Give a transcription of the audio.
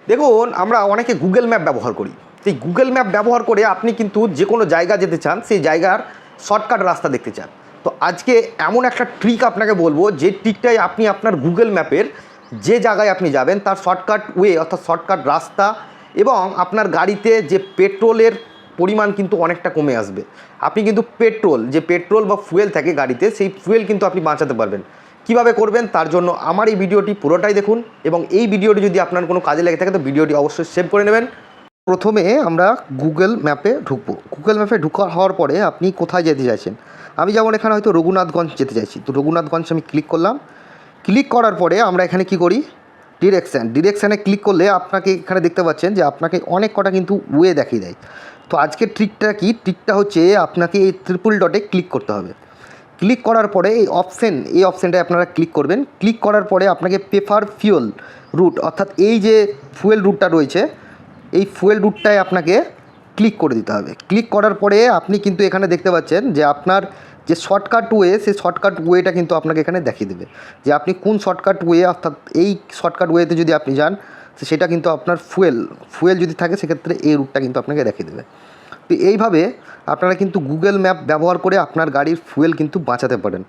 দেখুন আমরা অনেকে গুগল ম্যাপ ব্যবহার করি। সেই গুগল ম্যাপ ব্যবহার করে আপনি কিন্তু যে কোনো জায়গা যেতে চান, সেই জায়গার শর্টকাট রাস্তা দেখতে চান। তো আজকে এমন একটা ট্রিক আপনাকে বলবো, যে ট্রিকটাই আপনি আপনার গুগল ম্যাপের যে জায়গায় আপনি যাবেন তার শর্টকাট ওয়ে অর্থাৎ শর্টকাট রাস্তা এবং আপনার গাড়িতে যে পেট্রোলের পরিমাণ কিন্তু অনেকটা কমে আসবে। আপনি কিন্তু পেট্রোল বা ফুয়েল থাকে গাড়িতে, সেই ফুয়েল কিন্তু আপনি বাঁচাতে পারবেন। কিভাবে করবেন তার জন্য আমার এই ভিডিওটি পুরোটাই দেখুন, এবং এই ভিডিওটি যদি আপনার কোনো কাজে লেগে থাকে তো ভিডিওটি অবশ্যই সেভ করে নেবেন। প্রথমে আমরা গুগল ম্যাপে ঢুকবো। গুগল ম্যাপে হওয়ার পরে আপনি কোথায় যেতে চাইছেন, আমি যেমন এখানে হয়তো রঘুনাথগঞ্জ যেতে চাইছি, তো রঘুনাথগঞ্জ আমি ক্লিক করলাম। ক্লিক করার পরে আমরা এখানে কি করি, ডিরেকশানে ক্লিক করলে আপনাকে এখানে দেখতে পাচ্ছেন যে আপনাকে অনেক কটা কিন্তু ওয়ে দেখিয়ে দেয়। তো আজকের ট্রিকটা হচ্ছে আপনাকে এই ট্রিপল ডটে ক্লিক করতে হবে। ক্লিক করার পরে এই অপশানটায় আপনারা ক্লিক করবেন। ক্লিক করার পরে আপনাকে প্রেফার ফিউল রুট অর্থাৎ এই যে ফুয়েল রুটটা রয়েছে, এই ফুয়েল রুটটায় আপনাকে ক্লিক করে দিতে হবে। ক্লিক করার পরে আপনি কিন্তু এখানে দেখতে পাচ্ছেন যে আপনার যে শর্টকাট ওয়ে, সেই শর্টকাট ওয়েটা কিন্তু আপনাকে এখানে দেখিয়ে দেবে যে আপনি কোন শর্টকাট ওয়ে, অর্থাৎ এই শর্টকাট ওয়েতে যদি আপনি যান সেটা কিন্তু আপনার ফুয়েল যদি থাকে সেক্ষেত্রে এই রুটটা কিন্তু আপনাকে দেখিয়ে দেবে। তো এইভাবে আপনারা কিন্তু গুগল ম্যাপ ব্যবহার করে আপনার গাড়ির ফুয়েল কিন্তু বাঁচাতে পারেন।